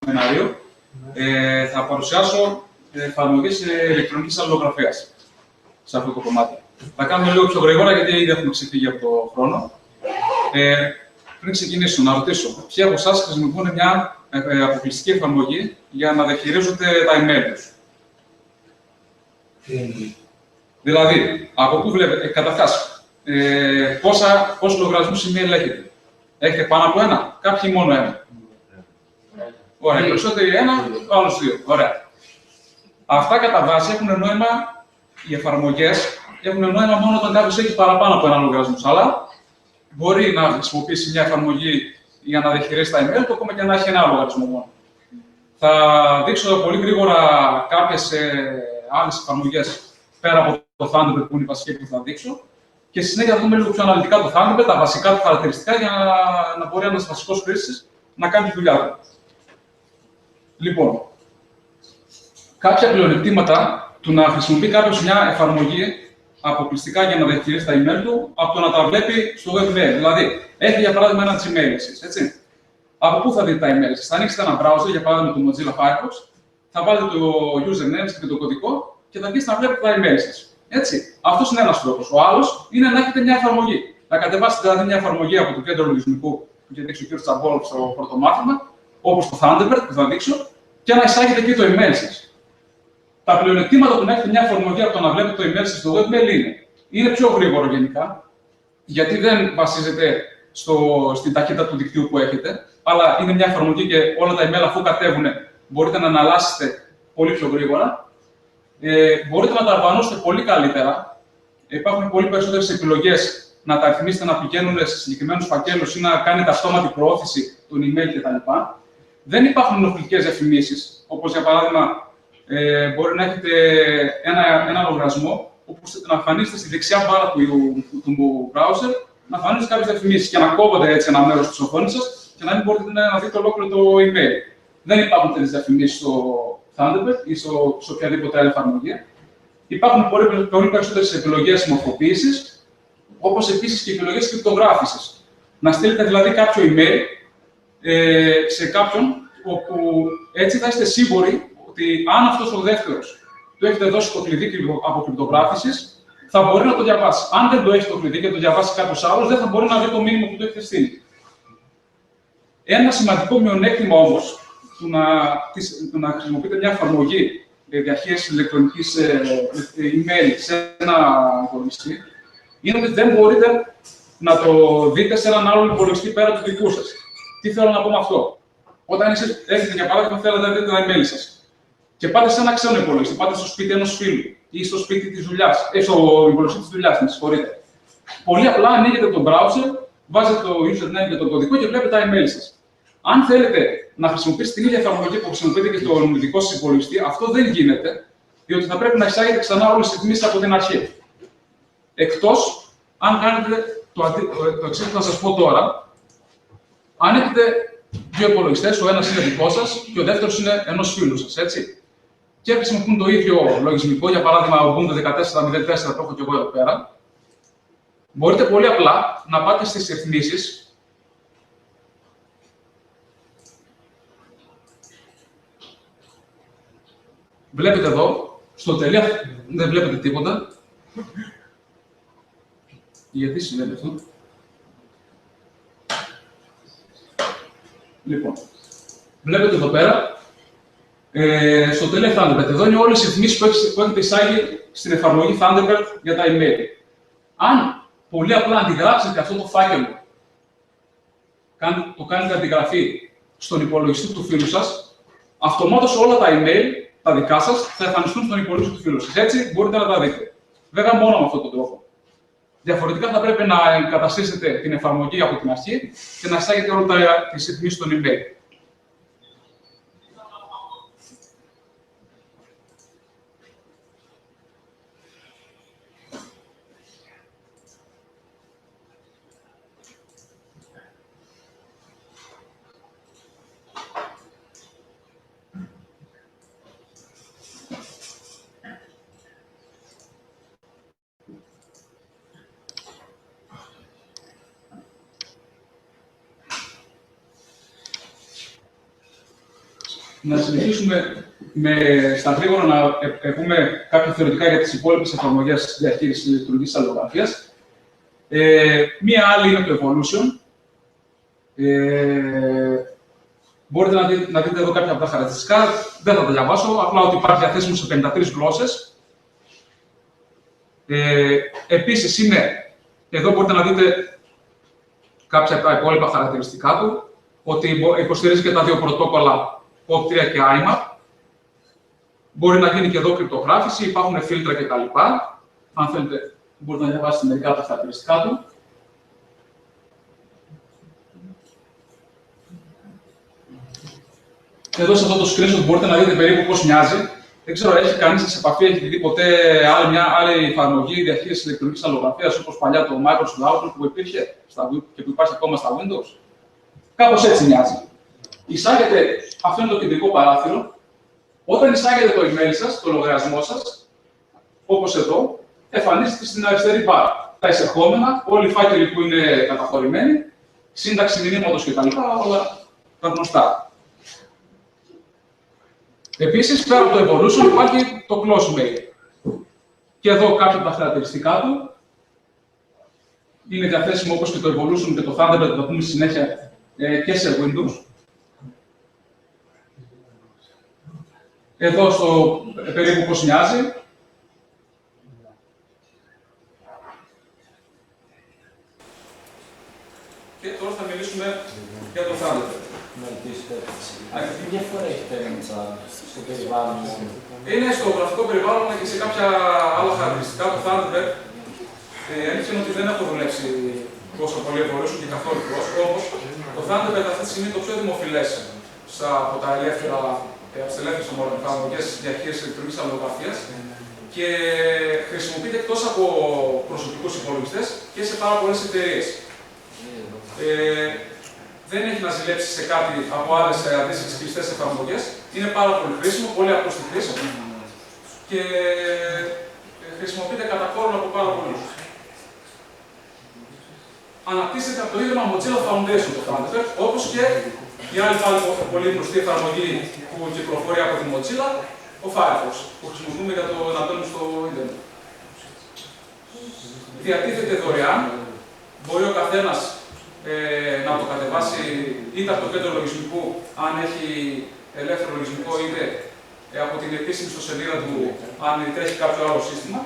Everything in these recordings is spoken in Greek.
σεμινάριο, θα παρουσιάσω εφαρμογές ηλεκτρονικής αλληλογραφίας σε αυτό το κομμάτι. Θα κάνουμε λίγο πιο γρήγορα, γιατί ήδη έχουμε ξεφύγει από το χρόνο. Πριν ξεκινήσω, να ρωτήσω, ποιοι από εσάς χρησιμοποιούν μια αποκλειστική εφαρμογή για να διαχειρίζονται τα email τους? Δηλαδή, από πού βλέπετε, καταρχάς, πόσους λογαριασμούς email έχετε? Έχετε πάνω από ένα, κάποιοι μόνο ένα? Ωραία, περισσότεροι ένα, άλλους δύο. Ωραία. Αυτά κατά βάση έχουν νόημα, οι εφαρμογές έχουν νόημα μόνο όταν κάποιος έχει παραπάνω από ένα λογαριασμό. Αλλά μπορεί να χρησιμοποιήσει μια εφαρμογή για να διαχειρίσει τα email του, ακόμα και να έχει ένα λογαριασμό μόνο. Θα δείξω πολύ γρήγορα κάποιες άλλες εφαρμογές πέρα από το Thunderbird που είναι η βασική που θα δείξω. Και στη συνέχεια θα δούμε λίγο πιο αναλυτικά το Thunderbird, τα βασικά του χαρακτηριστικά για να μπορεί ένας βασικός χρήστης να κάνει τη δουλειά του. Λοιπόν, κάποια πλεονεκτήματα του να χρησιμοποιεί κάποιος μια εφαρμογή αποκλειστικά για να διαχειρίσει τα email του, από το να τα βλέπει στο webmail. Δηλαδή, έχει για παράδειγμα ένα Gmail εσείς, έτσι. Από πού θα δείτε τα email σας? Θα ανοίξετε ένα browser, για παράδειγμα το Mozilla Firefox, θα βάλετε το username και το κωδικό και θα αρχίσετε να βλέπετε τα email σας. Έτσι. Αυτός είναι ένας τρόπος. Ο άλλος είναι να έχετε μια εφαρμογή. Να κατεβάσετε δηλαδή μια εφαρμογή από το κέντρο λογισμικού που είχε δείξει ο κ. Τσαμπόλοφ στο πρώτο μάθημα, όπως το Thunderbird που θα δείξω, και να εισάγετε εκεί το email σας. Τα πλεονεκτήματα του να έχετε μια εφαρμογή από το να βλέπετε το email σας στο webmail είναι πιο γρήγορο γενικά, γιατί δεν βασίζεται στην ταχύτητα του δικτύου που έχετε, αλλά είναι μια εφαρμογή και όλα τα email αφού κατέβουν μπορείτε να αναλάσσετε πολύ πιο γρήγορα. Μπορείτε να τα οργανώσετε πολύ καλύτερα. Υπάρχουν πολύ περισσότερες επιλογές να τα ρυθμίσετε να πηγαίνουν σε συγκεκριμένους φακέλους ή να κάνετε αυτόματη προώθηση των email κτλ. Δεν υπάρχουν ενοχλητικές διαφημίσεις, όπως για παράδειγμα μπορεί να έχετε ένα λογαριασμό όπου να εμφανίζετε στη δεξιά μπάρα του browser να εμφανίζετε κάποιες διαφημίσεις και να κόβονται έτσι ένα μέρος της οθόνης σας και να μην μπορείτε να δείτε ολόκληρο το email. Δεν υπάρχουν τέτοιες διαφημίσεις στο Thunderbird ή σε οποιαδήποτε άλλη εφαρμογή. Υπάρχουν πολύ περισσότερες επιλογές μορφοποίησης, όπως επίσης και επιλογές κρυπτογράφησης. Να στείλετε δηλαδή κάποιο email σε κάποιον, όπου έτσι θα είστε σίγουροι ότι αν αυτός ο δεύτερος του έχετε δώσει το κλειδί από κρυπτογράφησης, θα μπορεί να το διαβάσει. Αν δεν το έχει το κλειδί και το διαβάσει κάποιος άλλος, δεν θα μπορεί να δει το μήνυμα που του έχετε στείλει. Ένα σημαντικό μειονέκτημα όμως του να χρησιμοποιείτε μια εφαρμογή διαχείρισης ηλεκτρονικής email σε ένα υπολογιστή είναι ότι δεν μπορείτε να το δείτε σε έναν άλλον υπολογιστή πέρα του δικού σας. Τι θέλω να πω με αυτό? Όταν εσείς έχετε για παράδειγμα θέλετε να δείτε τα email σας και πάτε σε ένα ξένο υπολογιστή, πάτε στο σπίτι ενός φίλου ή στο σπίτι της δουλειάς, στο υπολογιστή της δουλειάς, με συγχωρείτε. Πολύ απλά ανοίγετε το browser, βάζετε το username και το κωδικό και βλέπετε τα email σας. Αν θέλετε να χρησιμοποιήσετε την ίδια εφαρμογή που χρησιμοποιείτε και στον δικό σας υπολογιστή, αυτό δεν γίνεται, διότι θα πρέπει να εισάγετε ξανά όλες τις ρυθμίσεις από την αρχή. Εκτός αν κάνετε το εξής που θα σας πω τώρα. Αν έχετε δύο υπολογιστές, ο ένας είναι δικό σας και ο δεύτερος είναι ενός φίλου σας, έτσι. Και χρησιμοποιούν το ίδιο λογισμικό, για παράδειγμα, ο Ubuntu 14.04 που έχω και εγώ εδώ πέρα. Μπορείτε πολύ απλά να πάτε στις ρυθμίσεις. Βλέπετε εδώ, στο τελεία, δεν βλέπετε τίποτα. Γιατί συμβαίνει αυτό? Λοιπόν, βλέπετε εδώ πέρα, στο τέλος Thunderbird. Εδώ είναι όλες οι ρυθμίσεις που έχετε εισάγει στην εφαρμογή Thunderbird για τα email. Αν πολύ απλά αντιγράψετε αυτό το φάκελο, το κάνετε αντιγραφή στον υπολογιστή του φίλου σας, αυτομάτως όλα τα email, τα δικά σας, θα εμφανιστούν στον υπολογιστή του φίλου σας. Έτσι μπορείτε να τα δείτε. Βέβαια, μόνο με αυτόν τον τρόπο. Διαφορετικά θα πρέπει να εγκαταστήσετε την εφαρμογή από την αρχή και να εισάγετε όλα τις ρυθμίσεις των email. να συνεχίσουμε στα γρήγορα να πούμε κάποια θεωρητικά για τις υπόλοιπες εφαρμογές διαχείρισης ηλεκτρονικής αλληλογραφίας. Μία άλλη είναι το Evolution. Μπορείτε να δείτε εδώ κάποια από τα χαρακτηριστικά. Δεν θα τα διαβάσω, απλά ότι υπάρχει διαθέσιμο σε 53 γλώσσες. Επίσης, εδώ μπορείτε να δείτε κάποια από τα υπόλοιπα χαρακτηριστικά του, ότι υποστηρίζει και τα δύο πρωτόκολλα POP3 και IMAP. Μπορεί να γίνει και εδώ κρυπτογράφηση, υπάρχουν φίλτρα κτλ. Αν θέλετε, μπορείτε να διαβάσετε μερικά από τα χαρακτηριστικά του. Εδώ σε αυτό το screenshot μπορείτε να δείτε περίπου πώς μοιάζει. Δεν ξέρω, έχει κανείς σε επαφή, έχει δει ποτέ άλλη εφαρμογή διαχείρισης ηλεκτρονικής αλληλογραφίας, όπως παλιά το Microsoft Outlook που υπήρχε και που υπάρχει ακόμα στα Windows. Κάπως έτσι μοιάζει. Αυτό είναι το κεντρικό παράθυρο. Όταν εισάγετε το email σας, το λογαριασμό σας, όπως εδώ, εμφανίζεται στην αριστερή μπάρα. Τα εισερχόμενα, όλοι οι φάκελοι που είναι καταχωρημένοι, σύνταξη μηνύματος κτλ. Όλα τα γνωστά. Επίσης, πέρα από το Evolution υπάρχει το Close Mail. Και εδώ κάποια από τα χαρακτηριστικά του. Είναι διαθέσιμο όπως και το Evolution και το Thunderbird, θα πούμε συνέχεια και σε Windows. Εδώ στο περίπου πώς μοιάζει. Και τώρα θα μιλήσουμε για το Thunderbird. Τι διαφορά έχει στο περιβάλλον? Είναι στο γραφικό περιβάλλον και σε κάποια άλλα χαρακτηριστικά του Thunderbird. Αλήθεια ότι δεν έχω δουλέψει τόσο πολύ Evolution και καθόλου Close. Όμως, το Thunderbird αυτή τη στιγμή είναι το πιο δημοφιλές από τις ελεύθερες εφαρμογές διαχείρισης ηλεκτρονικής αλληλογραφίας και χρησιμοποιείται εκτός από προσωπικούς υπολογιστές και σε πάρα πολλές εταιρείες. Δεν έχει να ζηλέψει σε κάτι από άλλες αντίστοιχες κλειστές εφαρμογές. Είναι πάρα πολύ χρήσιμο, πολύ απλό στη χρήση και χρησιμοποιείται κατά κόρον από πάρα πολλούς. Αναπτύσσεται από το ίδρυμα Mozilla Foundation το Thunderbird, όπως και η άλλη πολύ γνωστή εφαρμογή που κυκλοφορεί από τη Mozilla, ο Firefox, που χρησιμοποιούμε για να μπαίνουμε στο Ιντερνετ. Διατίθεται δωρεάν, μπορεί ο καθένας να το κατεβάσει είτε από το κέντρο λογισμικού, αν έχει ελεύθερο λογισμικό, είτε από την επίσημη ιστοσελίδα του, αν τρέχει κάποιο άλλο σύστημα.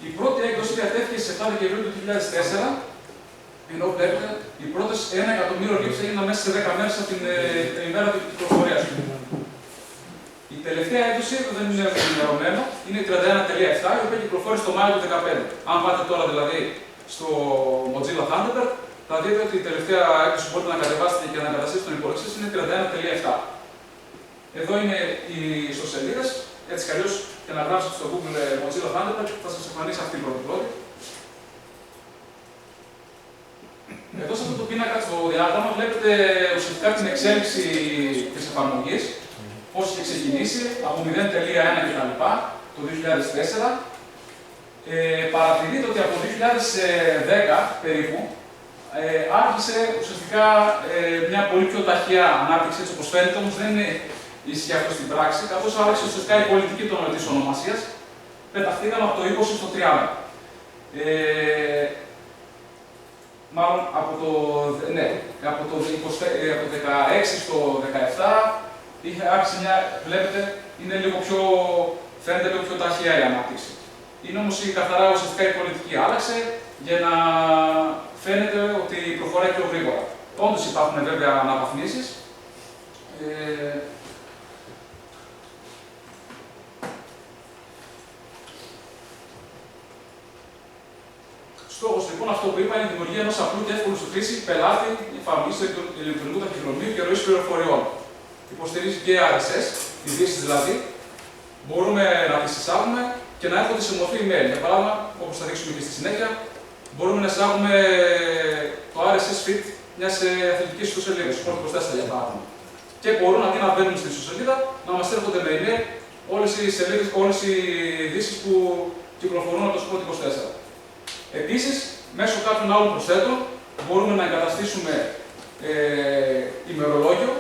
Η πρώτη έκδοση διατέθηκε στις 7 Δεκεμβρίου του 2004, ενώ βλέπετε οι πρώτες 1 εκατομμύριο λήψεις έγιναν μέσα σε 10 μέρες από την ημέρα της κυκλοφορίας. Η τελευταία έκδοση, που δεν είναι ενημερωμένο, είναι η 31.7, η οποία κυκλοφόρησε το Μάιο του 2015. Αν πάτε τώρα δηλαδή στο Mozilla Thunderbird, θα δείτε ότι η τελευταία έκδοση που μπορείτε να κατεβάσετε και να εγκαταστήσετε στον υπολογιστή είναι 31.7. Εδώ είναι οι ιστοσελίδες, έτσι κι αλλιώς και να γράψετε στο Google Mozilla Thunderbird, θα σας εμφανίσει αυτή η πρώτη. Εδώ σε αυτό το πίνακα στο διάγραμμα βλέπετε ουσιαστικά την εξέλιξη της εφαρμογής, πώς είχε ξεκινήσει από 0.1 κτλ. Το 2004. Παρατηρείτε ότι από το 2010 περίπου άρχισε ουσιαστικά μια πολύ πιο ταχεία ανάπτυξη, έτσι όπως φαίνεται, όμως δεν ισχύει αυτό στην πράξη, καθώς άλλαξε ουσιαστικά η πολιτική της ονομασίας, πεταχθήκαμε από το 20 στο 30. Μάλλον από το 16 στο 17 άρχισε βλέπετε, είναι λίγο πιο, φαίνεται λίγο πιο ταχεία η ανάπτυξη. Είναι όμως καθαρά ουσιαστικά η πολιτική άλλαξε για να φαίνεται ότι προχωράει πιο γρήγορα. Όντως υπάρχουν βέβαια αναβαθμίσεις. Στόχος λοιπόν αυτό που είπα είναι η δημιουργία ενός απλού και εύκολου στη χρήση πελάτη εφαρμογής ηλεκτρονικού ταχυδρομείου και ροής πληροφοριών. Υποστηρίζει και RSS, ειδήσεις δηλαδή. Μπορούμε να τις εισάγουμε και να έρχονται σε μορφή email. Για παράδειγμα, όπως θα δείξουμε και στη συνέχεια, μπορούμε να εισάγουμε το RSS feed μιας αθλητικής ιστοσελίδας, Sport 24 για παράδειγμα. Και μπορούν αντί να μπαίνουν στην ιστοσελίδα να μας έρχονται με email όλες οι ειδήσεις που κυκλοφορούν από το Sport 24. Επίσης, μέσω κάποιων άλλων προσθέτων μπορούμε να εγκαταστήσουμε ημερολόγιο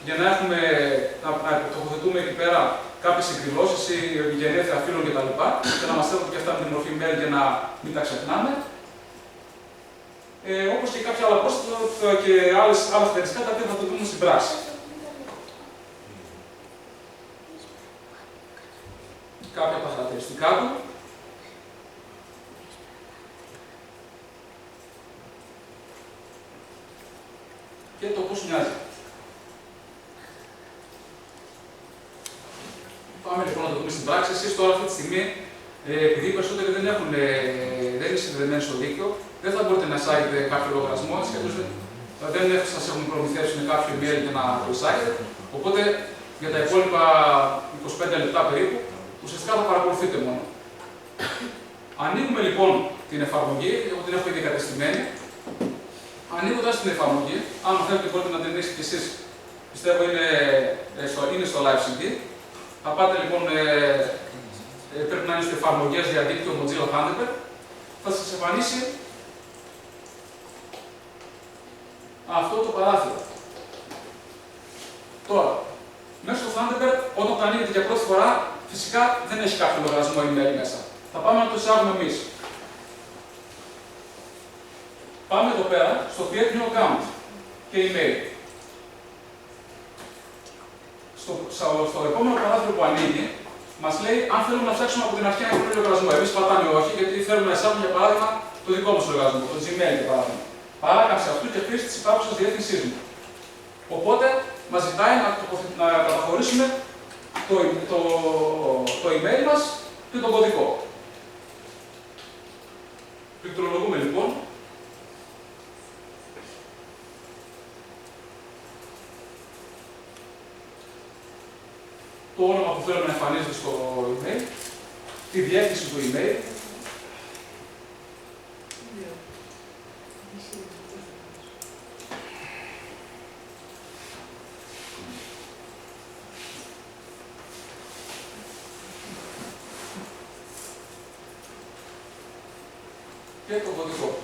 για να τοποθετούμε εκεί πέρα κάποιες εκδηλώσεις ή γενέθλια φίλων κτλ. Και να μας στέλνουν και αυτά με την μορφή mail για να μην τα ξεχνάμε. Όπως και κάποια άλλα post και άλλα χαρακτηριστικά τα οποία θα το δούμε στην πράξη. Κάποια από τα χαρακτηριστικά του. Και το πώς μοιάζει. Πάμε λοιπόν να το δούμε στην πράξη. Εσείς τώρα αυτή τη στιγμή, επειδή οι περισσότεροι δεν είναι συνδεδεμένοι στο δίκτυο, δεν θα μπορείτε να εισάγετε κάποιο λογαριασμό, δεν σας έχουν προμηθεύσει με κάποιο email για να το εισάγετε. Οπότε για τα υπόλοιπα 25 λεπτά περίπου, ουσιαστικά θα παρακολουθείτε μόνο. Ανοίγουμε λοιπόν την εφαρμογή, εγώ την έχω ήδη εγκατεστημένη. Ανοίγοντας την εφαρμογή, αν θέλετε μπορείτε να την ανοίξετε κι εσείς, πιστεύω είναι στο Live CD. Θα πάτε λοιπόν, πρέπει να είναι στο εφαρμογές διαδίκτυο Mozilla Thunderbird. Θα σας εμφανίσει αυτό το παράθυρο. Τώρα, μέσα στο Thunderbird, όταν το ανοίγετε για πρώτη φορά, φυσικά δεν έχει κάποιο λογαριασμό email μέσα. Θα πάμε να το εισάγουμε εμείς. Πάμε εδώ πέρα στο Create New Account και email. Στο επόμενο παράθυρο που ανοίγει, μας λέει αν θέλουμε να ψάξουμε από την αρχή ένα καινούριο λογαριασμό. Εμείς πατάμε όχι, γιατί θέλουμε να εισάγουμε για παράδειγμα το δικό μας λογαριασμό, το Gmail για παράδειγμα. Παράκαμψη αυτού και χρήση της υπάρχουσας διεύθυνσής μου. Οπότε μας ζητάει να καταχωρήσουμε το email μας και τον κωδικό. Πληκτρολογούμε λοιπόν. Το όνομα που θέλουμε να εμφανίζεται στο email, τη διεύθυνση του email, και το κωδικό.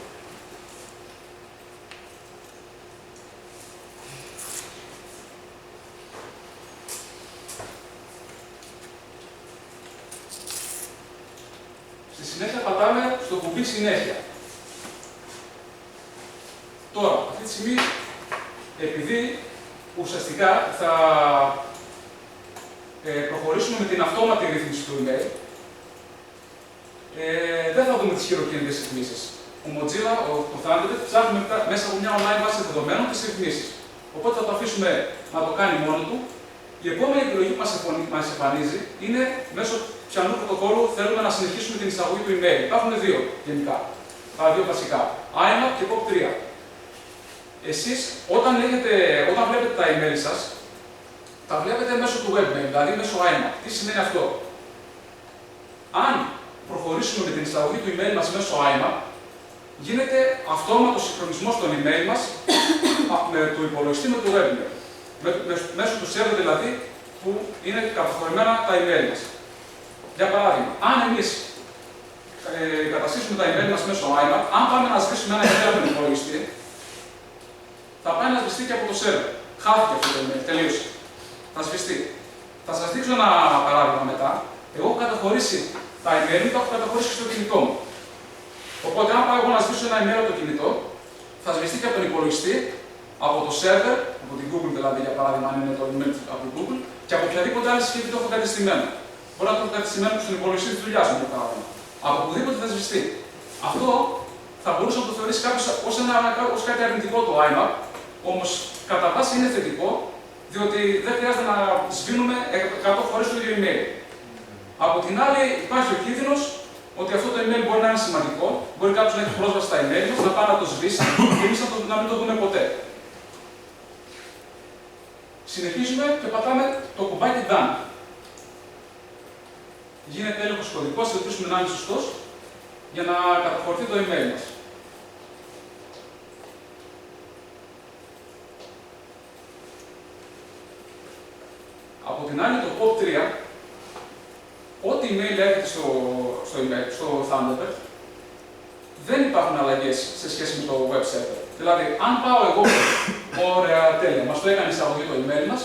Στη συνέχεια πατάμε στο κουμπί συνέχεια. Τώρα, αυτή τη στιγμή, επειδή ουσιαστικά θα προχωρήσουμε με την αυτόματη ρύθμιση του email, δεν θα δούμε τις χειροκίνητες ρυθμίσεις. Ο Mozilla, το Thunderbird, ψάχνουμε μέσα από μια online βάση δεδομένων τις ρυθμίσεις. Οπότε θα το αφήσουμε να το κάνει μόνο του. Η επόμενη επιλογή που μας εμφανίζει είναι μέσω ποιανού πρωτοκόλλου θέλουμε να συνεχίσουμε την εισαγωγή του email. Υπάρχουν δύο γενικά. Τα δύο βασικά. IMAP και POP3. Εσείς, όταν βλέπετε τα email σας, τα βλέπετε μέσω του webmail, δηλαδή μέσω IMAP. Τι σημαίνει αυτό? Αν προχωρήσουμε με την εισαγωγή του email μας μέσω IMAP, γίνεται αυτόματος συγχρονισμός των email μας με το υπολογιστή με το webmail. Μέσω του server δηλαδή που είναι καταχωρημένα τα email μας. Για παράδειγμα, αν εμείς καταστήσουμε τα email μας μέσω IMAP, αν πάμε να σβήσουμε ένα email από τον υπολογιστή, θα πάει να σβηστεί και από το server. Χάθηκε αυτό το email, τελείωσε. Θα σβηστεί. Θα σας δείξω ένα παράδειγμα μετά. Εγώ έχω καταχωρήσει τα email μου, τα έχω καταχωρήσει στο κινητό μου. Οπότε, αν πάω εγώ να σβήσω ένα email από το κινητό, θα σβηστεί και από τον υπολογιστή, από το server, από την Google δηλαδή, για παράδειγμα, αν είναι το email από την Google, και από οποιαδήποτε άλλη συσκευή το έχω κατεστημένο. Μπορεί να το έχω κατεστημένο στον υπολογιστή τη δουλειά μου, για παράδειγμα. Από οπουδήποτε θα σβηστεί. Αυτό θα μπορούσε να το θεωρήσει κάποιο ως κάτι αρνητικό το IMAP, όμως κατά βάση είναι θετικό, διότι δεν χρειάζεται να σβήνουμε 100 φορές το ίδιο email. Από την άλλη, υπάρχει ο κίνδυνος ότι αυτό το email μπορεί να είναι σημαντικό, μπορεί κάποιος να έχει πρόσβαση στα email μας, να πάει να το σβήσει και εμείς να μην το δούμε ποτέ. Συνεχίζουμε και πατάμε το κουμπάκι Done. Γίνεται έλεγχος κωδικός, θα ελπίσουμε να είναι σωστός, για να καταχωρηθεί το email μας. Από την άλλη, το POP3, ό,τι email έρχεται στο Thunderbird, δεν υπάρχουν αλλαγές σε σχέση με το web server. Δηλαδή, αν πάω εγώ, ωραία, τέλεια, μας το έκανε εισαγωγή το email μας,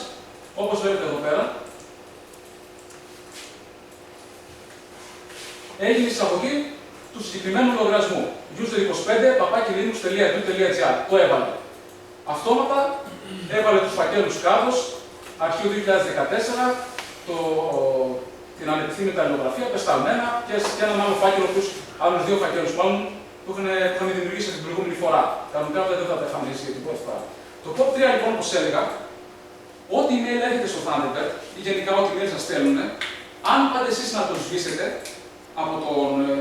όπως βλέπετε εδώ πέρα, έγινε εισαγωγή του συγκεκριμένου λογαριασμού. user25.linux.edu.gr. Το έβαλε. Αυτόματα έβαλε τους φακέλους κάδος, αρχείο 2014, την ανεπιθύμητα αλληλογραφία, πεσταλμένα και έναν άλλο φάκελο, άλλους δύο φακέλους μάλλον, που είχαν δημιουργήσει την προηγούμενη φορά. Κανονικά δεν θα τα εμφανίσει την πρώτη φορά. Το POP3 λοιπόν, όπως έλεγα, ό,τι email έρχεται στο Thunderbird ή γενικά ό,τι email σας στέλνουν, αν πάτε εσείς να το σβήσετε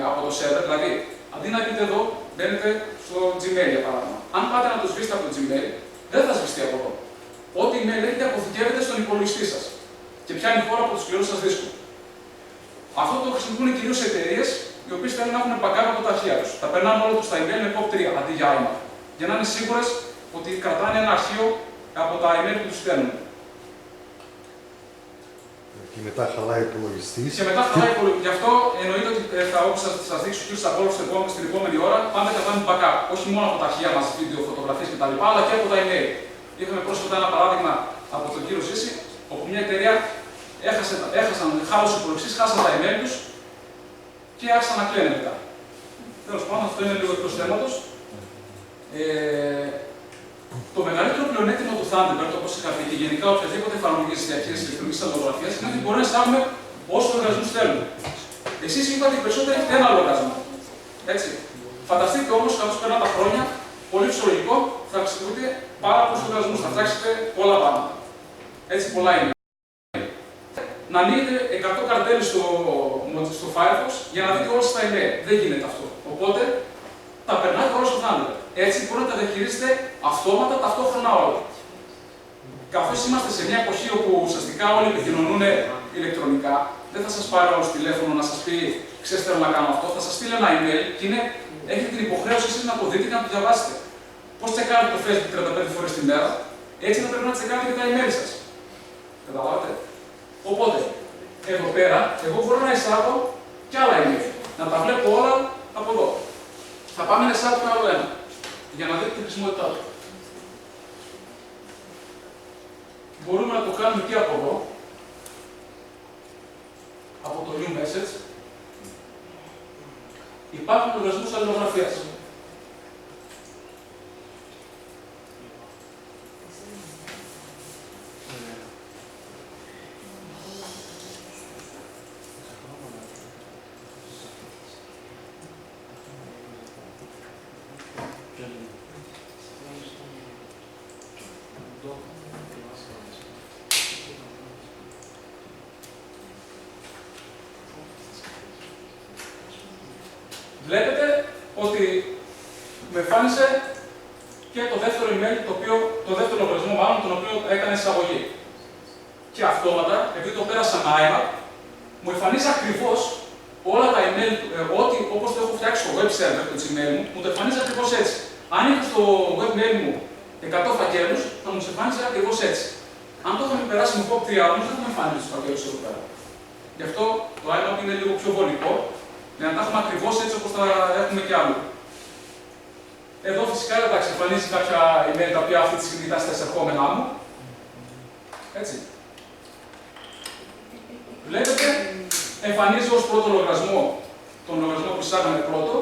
από το server, δηλαδή αντί να μπείτε εδώ, μπαίνετε στο Gmail για παράδειγμα. Αν πάτε να το σβήσετε από το Gmail, δεν θα σβηστεί από εδώ. Ό,τι email έρχεται αποθηκεύεται στον υπολογιστή σας και πιάνει χώρο από τους σκληρούς σας δίσκους. Αυτό το χρησιμοποιούν κυρίως εταιρείες οι οποίες θέλουν να έχουν backup από τα αρχεία τους. Τα περνάνε όλα τους τα email με POP3 αντί για iMac, για να είναι σίγουρες ότι κρατάνε ένα αρχείο από τα email που τους στέλνουν. Και μετά χαλάει ο υπολογιστής. Και μετά χαλάει ο υπολογιστής. Γι' αυτό εννοείται ότι όπως θα σας δείξω και στα Απόλλων στην επόμενη ώρα, πάμε να κάνουμε backup. Όχι μόνο από τα αρχεία μας, βίντεο, φωτογραφίες κτλ., αλλά και από τα email. Είχαμε πρόσφατα ένα παράδειγμα από τον κύριο Ζήση, όπου μια εταιρεία χάλασε ο υπολογιστής, χάσαν τα email τους και άρχισαν να κλαίνε μετά. Τέλος πάντων, αυτό είναι λίγο εκτός θέματος. Το μεγαλύτερο πλεονέκτημα του Thunderbird, όπως είχα πει, και γενικά οποιαδήποτε εφαρμογή διαχείρισης ηλεκτρονικής αλληλογραφίας, είναι ότι μπορούμε να εισάγουμε όσους λογαριασμούς θέλουμε. Εσείς είπατε ότι οι περισσότεροι έχετε ένα λογαριασμό. Έτσι. Φανταστείτε όμως, καθώς περνάνε τα χρόνια, πολύ φυσιολογικό, θα χρησιμοποιείτε πάρα πολλούς λογαριασμούς, θα φτιάξετε πολλά πράγματα. Έτσι, πολλά είναι. Να ανοίγετε 100 καρτέλες στο Firefox για να δείτε όλες τα email. Δεν γίνεται αυτό. Οπότε, τα περνάτε όλα στο Thunderbird. Έτσι μπορείτε να τα διαχειρίζετε αυτόματα, ταυτόχρονα όλα. Καθώς είμαστε σε μια εποχή όπου ουσιαστικά όλοι επικοινωνούν ηλεκτρονικά, δεν θα σας πάρει όλος τηλέφωνο να σας πει «Ξέρετε, θέλω να κάνω αυτό», θα σας στείλει ένα email και έχετε την υποχρέωση εσείς να το δείτε και να το διαβάσετε. Πώς τσεκάρετε το Facebook 35 φορές τη μέρα, έτσι θα πρέπει να τσεκάρετε και τα email σας. Καταλάβατε. Οπότε, εδώ πέρα, εγώ μπορώ να εισάγω και άλλα email. Να τα βλέπω όλα από εδώ. Θα πάμε να εισάγουμε άλλο ένα, για να δείτε τη χρησιμότητά του. Μπορούμε να το κάνουμε και από εδώ, από το New Message. Υπάρχουν λογαριασμούς αλληλογραφίας. Βλέπετε ότι με εμφάνισε και το δεύτερο email, το δεύτερο λογαριασμό μάλλον, τον οποίο έκανε εισαγωγή. Και αυτόματα, επειδή το πέρασα με iMac, μου εμφανίζει ακριβώς όλα τα email, ό,τι όπως το έχω φτιάξει στο web server, το Gmail μου το εμφανίζει ακριβώς έτσι. Αν είχα στο webmail μου 100 φακέλους, θα μου εμφάνιζε ακριβώς έτσι. Αν το είχαμε περάσει με POP3 όμως, δεν θα μου εμφανίζει τους φακέλους εδώ πέρα. Γι' αυτό το iMac είναι λίγο πιο βολικό, για να τα έχουμε ακριβώς έτσι όπως τα έχουμε κι άλλο. Εδώ φυσικά εντάξει, εμφανίζει κάποια email τα οποία αυτή τη στιγμή ήταν στα εισερχόμενά μου. Έτσι. Βλέπετε, εμφανίζει ως πρώτο λογαριασμό τον λογαριασμό που εισάγαμε πρώτο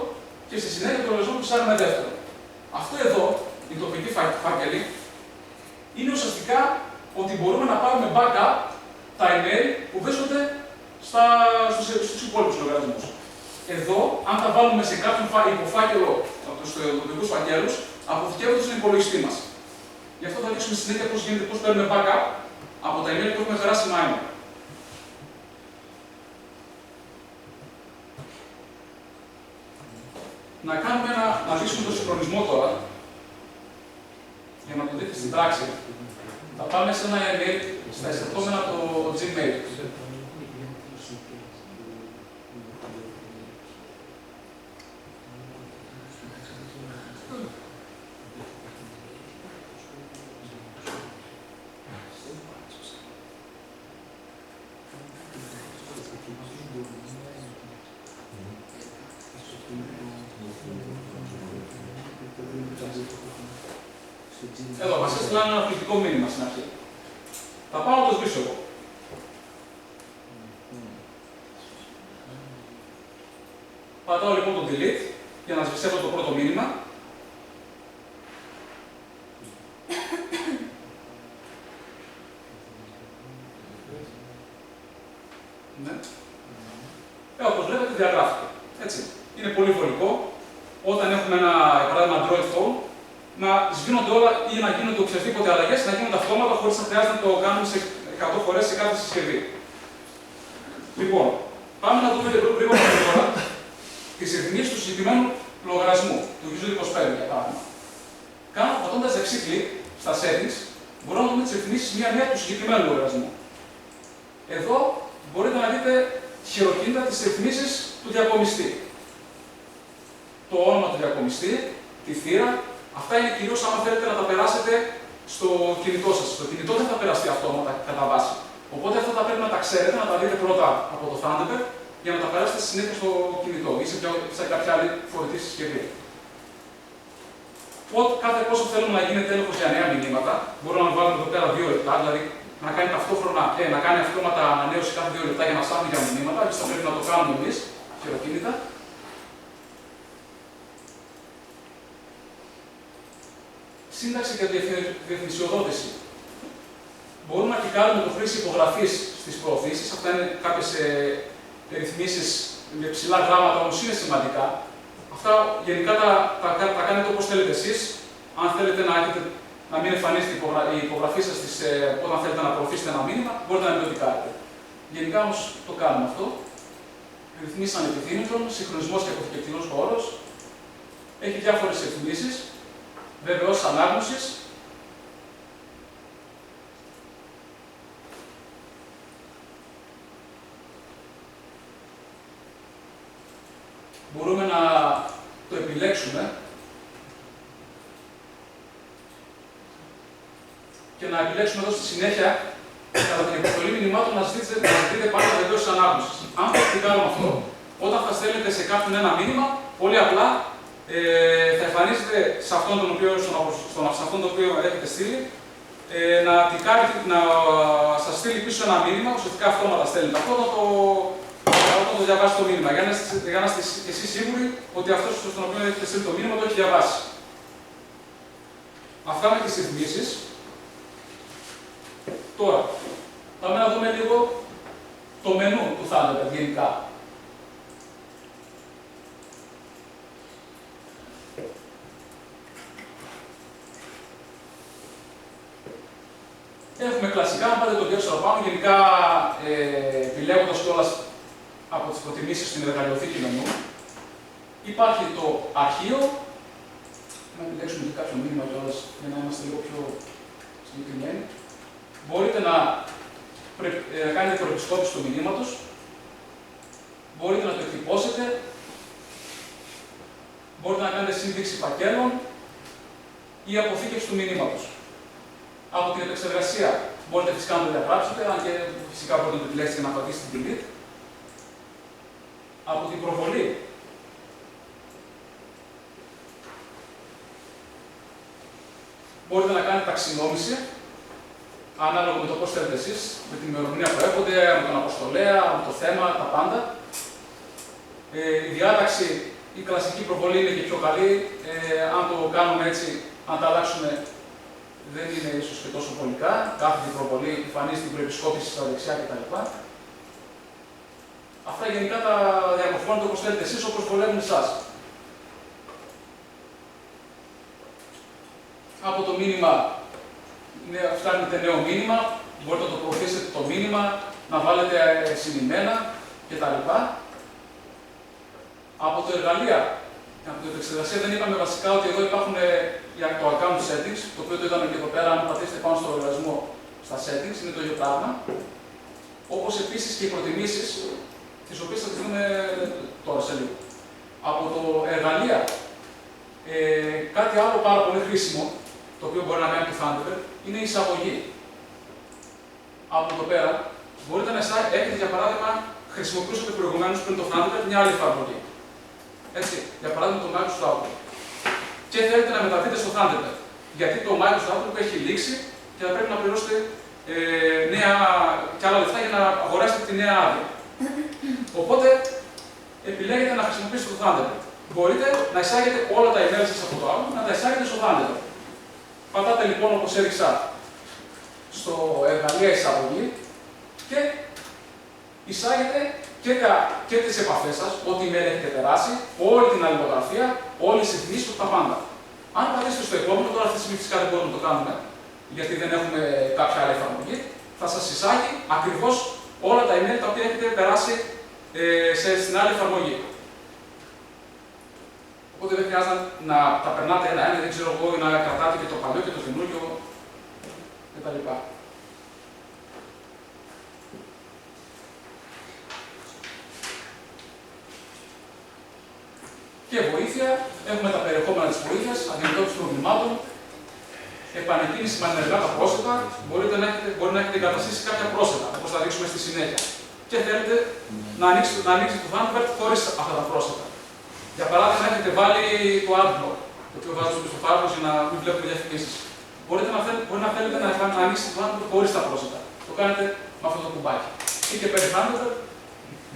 και στη συνέχεια τον λογαριασμό που εισάγαμε δεύτερο. Αυτό εδώ, η τοπική φάκελη, είναι ουσιαστικά ότι μπορούμε να πάρουμε backup τα email που βρίσκονται στους υπόλοιπους λογαριασμούς. Εδώ, αν τα βάλουμε σε κάποιον υποφάκελο από τους τοπικούς φακέλους, αποθηκεύονται στον υπολογιστή μας. Γι' αυτό θα δείξουμε στη συνέχεια πώς παίρνουμε backup από τα email που έχουμε περάσει με iMac. Να δείξουμε το συγχρονισμό τώρα, για να το δείτε στην πράξη. Θα πάμε σε ένα email στα εισερχόμενα το Gmail. Εδώ, μας έστειλε ένα αναπληκτικό μήνυμα στην αρχή. Θα πάω να το σβήσω εγώ. Πατάω λοιπόν το delete για να σβησέψω το πρώτο μήνυμα. Ναι. Όπως βλέπετε διαγράφηκε. Έτσι. Είναι πολύ βολικό όταν έχουμε ένα, παράδειγμα, Android phone, να σβήνονται όλα ή να γίνονται οποιασδήποτε αλλαγές, να γίνονται αυτόματα χωρίς να χρειάζεται να το κάνουμε σε 100 φορές σε κάθε συσκευή. Λοιπόν, πάμε να δούμε γρήγορα τώρα τις ρυθμίσεις του συγκεκριμένου λογαριασμού, του User 25 για παράδειγμα. Πατώντας δεξί-κλικ στα settings, μπορούμε να δούμε τις ρυθμίσεις μία-μία του συγκεκριμένου λογαριασμού. Εδώ μπορείτε να δείτε χειροκίνητα τις ρυθμίσεις του διακομιστή. Το όνομα του διακομιστή, τη θύρα, αυτά είναι κυρίως άμα θέλετε να τα περάσετε στο κινητό σας. Το κινητό δεν θα περαστεί αυτόματα κατά βάση. Οπότε αυτά τα πρέπει να τα ξέρετε, να τα δείτε πρώτα από το Thunderbird για να τα περάσετε στη συνέχεια στο κινητό ή σε κάποια άλλη φορητή συσκευή. Κάθε πόσο θέλουμε να γίνεται έλεγχος για νέα μηνύματα, μπορούμε να βάλουμε εδώ πέρα 2 λεπτά, δηλαδή να κάνει ταυτόχρονα, να κάνει αυτόματα ανανέωση κάθε 2 λεπτά για να στάθουμε για μηνύματα, έτσι θα πρέπει να το κάνουμε εμείς, χειροκίνητα. Σύνταξη και διευθυνσιοδότηση. Μπορούμε να κλικάρουμε το χρήση υπογραφής στις προωθήσεις. Αυτά είναι κάποιες ρυθμίσεις με ψηλά γράμματα, όμως είναι σημαντικά. Αυτά γενικά τα κάνετε όπως θέλετε εσείς. Αν θέλετε να μην εμφανίζεται η υπογραφή σας όταν θέλετε να προωθήσετε ένα μήνυμα, μπορείτε να μην το κλικάρετε. Γενικά όμως το κάνουμε αυτό. Ρυθμίσεις ανεπιθύμητων, συγχρονισμός και αποθηκευτικός χώρος. Έχει διάφορες ρυθμίσεις. Βεβαιώσεις ανάγνωσης. Μπορούμε να το επιλέξουμε και να επιλέξουμε εδώ στη συνέχεια κατά την υποβολή μηνυμάτων να ζητείτε πάντα βεβαίωση ανάγνωσης. Αν το κλικάρουμε αυτό, όταν θα στέλνετε σε κάποιον ένα μήνυμα, πολύ απλά θα εμφανίζεται σε αυτόν τον οποίο έχετε στείλει να σας στείλει πίσω ένα μήνυμα, ουσιαστικά αυτόματα στέλνετε αυτό, όταν το διαβάσει το μήνυμα, για να είστε εσείς σίγουροι ότι αυτός στον οποίο έχετε στείλει το μήνυμα το έχει διαβάσει. Αυτά με τις ρυθμίσεις. Τώρα, πάμε να δούμε λίγο το μενού του Thunderbird γενικά. Έχουμε κλασικά, αν πάτε το διεύθυνο πάνω, γενικά επιλέγοντας κιόλας από τις προτιμήσεις στην εργαλειοθήκη μενού. Υπάρχει το αρχείο. Να επιλέξουμε και κάποιο μήνυμα κιόλας για να είμαστε λίγο πιο συγκεκριμένοι. Μπορείτε να κάνετε προεπισκόπηση του μηνύματος. Μπορείτε να το εκτυπώσετε. Μπορείτε να κάνετε σύνδεξη φακέλων ή αποθήκευση του μηνύματος. Από την επεξεργασία μπορείτε φυσικά να το διαγράψετε, αν και φυσικά μπορείτε να το επιλέξετε και να πατήσετε delete. Από την προβολή μπορείτε να κάνετε ταξινόμηση, ανάλογα με το πώς θέλετε εσείς, με την ημερομηνία που έρχονται, με τον αποστολέα, με το θέμα, τα πάντα. Η διάταξη, η κλασική προβολή είναι και πιο καλή. Αν το κάνουμε έτσι, αν τα αλλάξουμε, δεν είναι ίσως και τόσο βολικά. Κάθε την προβολή εμφανίζει την προεπισκόπηση στα δεξιά κτλ. Αυτά γενικά τα διαμορφώνετε όπως θέλετε εσείς, όπως βολεύουν εσάς. Από το μήνυμα φτιάχνετε νέο μήνυμα, μπορείτε να το προωθήσετε το μήνυμα, να βάλετε συνημμένα κτλ. Από το εργαλεία, από την επεξεργασία δεν είπαμε βασικά ότι εδώ υπάρχουν για το account settings, το οποίο το είδαμε και εδώ πέρα, αν πατήσετε πάνω στο λογαριασμό στα settings, είναι το ίδιο πράγμα. Όπως επίσης και οι προτιμήσεις, τις οποίες θα τις δούμε τώρα σε λίγο. Από το εργαλεία, κάτι άλλο πάρα πολύ χρήσιμο, το οποίο μπορεί να κάνει το Thunderbird, είναι η εισαγωγή. Από εδώ πέρα, μπορείτε να έχετε για παράδειγμα, χρησιμοποιούσατε προηγουμένως πριν το Thunderbird μια άλλη εφαρμογή. Έτσι, για παράδειγμα το Microsoft Outlook. Και θέλετε να μεταβείτε στο Thunderbird. γιατί το Microsoft Outlook έχει λήξει και θα πρέπει να πληρώσετε και άλλα λεφτά για να αγοράσετε τη νέα άδεια. Οπότε, επιλέγετε να χρησιμοποιήσετε το Thunderbird. Μπορείτε να εισάγετε όλα τα email σας από το Outlook, να τα εισάγετε στο Thunderbird. Πατάτε λοιπόν, όπως έδειξα, στο εργαλείο εισαγωγή και εισάγετε και τις επαφές σας, ό,τι email έχετε περάσει, όλη την αλληλογραφία, όλες τις ρυθμίσεις, τα πάντα. Αν πατήσετε στο επόμενο, τώρα αυτή τη στιγμή φυσικά δεν μπορούμε να το κάνουμε, γιατί δεν έχουμε κάποια άλλη εφαρμογή, θα σας εισάγει ακριβώς όλα τα email τα οποία έχετε περάσει στην άλλη εφαρμογή. Οπότε δεν χρειάζεται να τα περνάτε ένα-ένα, δεν ξέρω εγώ, να κρατάτε και το παλιό και το καινούριο κτλ. Και βοήθεια, έχουμε τα περιεχόμενα της βοήθειας, αντιμετώπιση προβλημάτων, επανεκκίνηση με ανενεργά τα πρόσθετα, μπορεί να έχετε εγκαταστήσει κάποια πρόσθετα, όπως θα δείξουμε στη συνέχεια. Και θέλετε να ανοίξετε το Thunderbird χωρίς αυτά τα πρόσθετα. Για παράδειγμα, έχετε βάλει το AdBlock, το οποίο βάζουμε στο Firefox για να μην βλέπετε διαφημίσεις. Μπορεί να θέλετε να ανοίξετε το Thunderbird χωρίς τα πρόσθετα. Το κάνετε με αυτό το κουμπάκι. Ή και πέρα Thunderbird,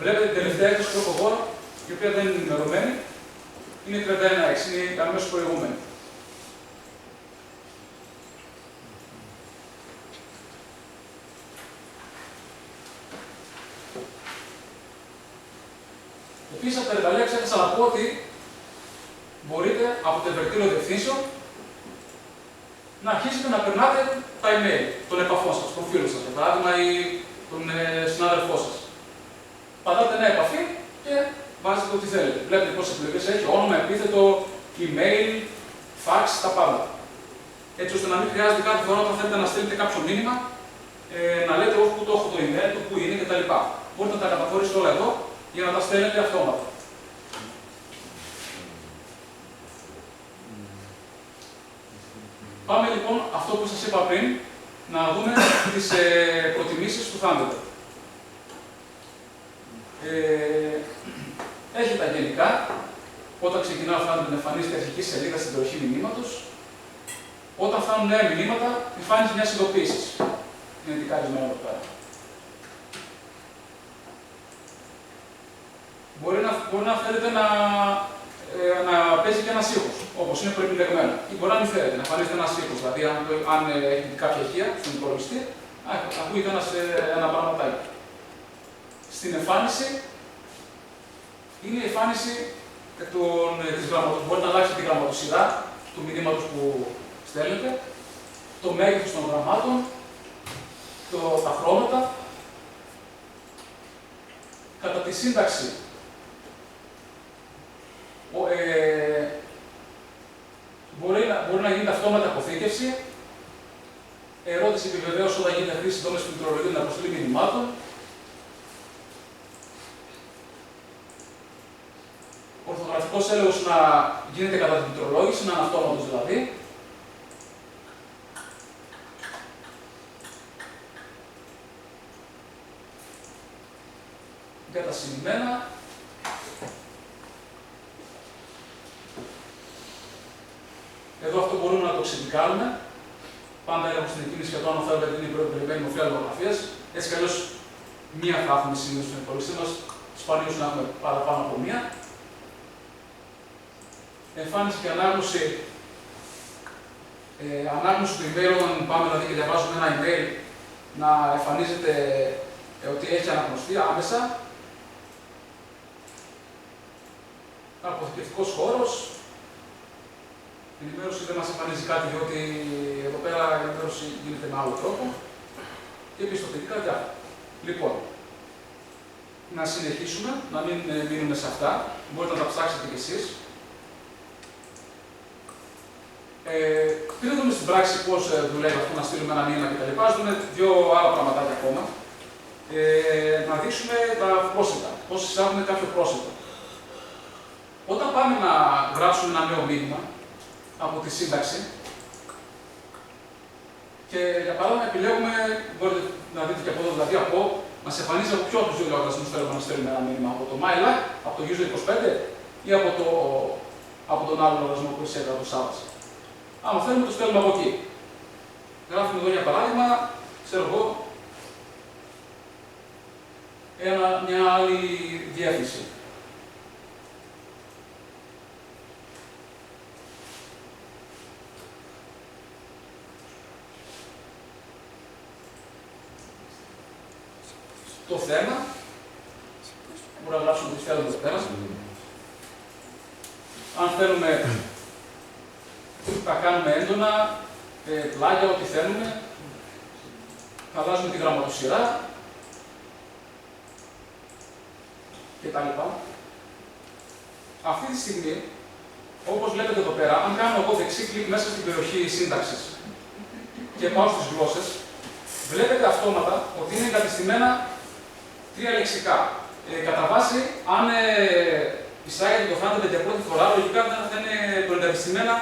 βλέπετε την τελευταία έκδοση που έχω εγώ, η οποία δεν είναι ενημερωμένη. Είναι 31.6, είναι αμέσως προηγούμενη. Επίσης, από τα εργαλεία ξέχασα να πω ότι μπορείτε από το ευεργετήριο διευθύνσεων να αρχίσετε να περνάτε τα email των επαφών σας, των φίλων σας, για παράδειγμα, ή τον συνάδελφό σας. Πατάτε νέα επαφή και βάζετε ό,τι θέλετε. Βλέπετε πόσες επιλογές έχει, όνομα, επίθετο, email, fax, τα πάντα. Έτσι ώστε να μην χρειάζεται κάθε φορά όταν θέλετε να στείλετε κάποιο μήνυμα να λέτε όχι που το έχω το email, το που είναι κτλ. Μπορείτε να τα καταχωρήσετε όλα εδώ για να τα στέλνετε αυτόματα. Πάμε λοιπόν αυτό που σας είπα πριν, να δούμε τις προτιμήσεις του Thunderbird. Έχει τα γενικά. Όταν ξεκινά ο Thunderbird εμφανίζεται η αρχική σελίδα στην περιοχή μηνύματος. Όταν φτάνουν νέα μηνύματα, εμφάνιση μιας ειδοποίησης. Είναι τικαρισμένο εδώ πέρα. Μπορεί να θέλετε να παίζει και ένας ήχος, όπως είναι προεπιλεγμένο. Ή μπορεί να μην θέλετε, να εμφανίζεται ένας ήχος. Δηλαδή, αν έχετε κάποια ηχεία στον υπολογιστή, ακούγεται ένα πραγματάκι. Στην εμφάνιση, είναι η εμφάνιση της γραμματοσυράς. Μπορείτε να αλλάξετε τη γραμματοσυρά του μηνύματος που στέλνετε, το μέγεθος των γραμμάτων, τα χρώματα, κατά τη σύνταξη. Μπορεί να γίνεται αυτόματα αποθήκευση, ερώτηση επιβεβαίωση όταν γίνεται χρήση δόμες πληκτρολογίου για την αποστολή μηνυμάτων, ορθογραφικός έλεγχος να γίνεται κατά την πληκτρολόγηση, να είναι αυτόματος δηλαδή. Για τα συνημμένα. Εδώ αυτό μπορούμε να το ξεπικάλουμε. Πάντα έχουμε στην εκκίνηση για το αν θέλουμε την προεπιλεγμένη μορφή αλληλογραφίας. Έτσι κι αλλιώς μία θα έχουμε συνήθως στον υπολογιστή μας, σπανίως να έχουμε παραπάνω από μία. Εμφάνιση και ανάγνωση. Ανάγνωση του email, όταν πάμε δηλαδή και διαβάζουμε ένα email, να εμφανίζεται ότι έχει αναγνωστεί άμεσα. Αποθηκευτικός χώρος. Η ενημέρωση δεν μας εμφανίζει κάτι, διότι εδώ πέρα η ενημέρωση γίνεται με άλλο τρόπο. Και πιστοποιητικά διάφορα. Λοιπόν, να συνεχίσουμε, να μην μείνουμε σε αυτά. Μπορείτε να τα ψάξετε κι εσείς. Πριν δούμε στην πράξη πώς δουλεύει αυτό, να στείλουμε ένα μήνυμα κτλ. Ας δούμε δύο άλλα πραγματάκια ακόμα. Να δείξουμε τα πρόσθετα, πώς εισάγουμε κάποιο πρόσθετο. Όταν πάμε να γράψουμε ένα νέο μήνυμα από τη σύνταξη και για παράδειγμα επιλέγουμε, μπορείτε να δείτε και από εδώ, δηλαδή μας εμφανίζει από ποιο από τους δύο λογαριασμούς θέλουμε να στέλνουμε ένα μήνυμα, από το MyLife, από το User25 ή από τον άλλο λογαριασμό που εισέβγαλε το Σάββας. Άμα θέλουμε, το στέλνουμε από εκεί. Γράφουμε εδώ για παράδειγμα, ξέρω εγώ, μια άλλη διεύθυνση. Το θέμα, μπορούμε να γράψουμε τι θέλουμε εδώ πέρα. Αν θέλουμε, θα κάνουμε έντονα, πλάγια, ό,τι θέλουμε. Θα βάζουμε τη γραμματοσυρά και τα λοιπά. Αυτή τη στιγμή, όπως βλέπετε εδώ πέρα, αν κάνω εγώ δεξί κλικ μέσα στην περιοχή σύνταξης και πάω στις γλώσσες, βλέπετε αυτόματα ότι είναι εγκατεστημένα 3 λεξικά. Κατά βάση, αν εισάγεται το Thunderbird για πρώτη φορά, λογικά θα είναι προεγκατεστημένα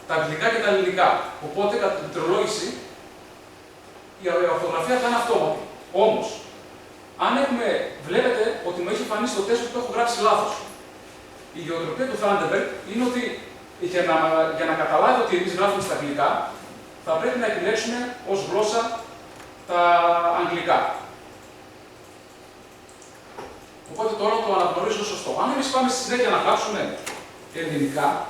τα αγγλικά και τα ελληνικά. Οπότε, κατά την πληκτρολόγηση, η ορθογραφία θα είναι αυτόματη. Όμως, αν βλέπετε ότι μου έχει εμφανίσει το τεστ που έχω γράψει λάθος. Η γεωτροπία του Thunderbird είναι ότι για να καταλάβει ότι εμείς γράφουμε στα αγγλικά, θα πρέπει να επιλέξουμε ως γλώσσα τα αγγλικά. Οπότε τώρα το αναγνωρίζω σωστό. Αν εμείς πάμε στη συνέχεια να γράψουμε ελληνικά,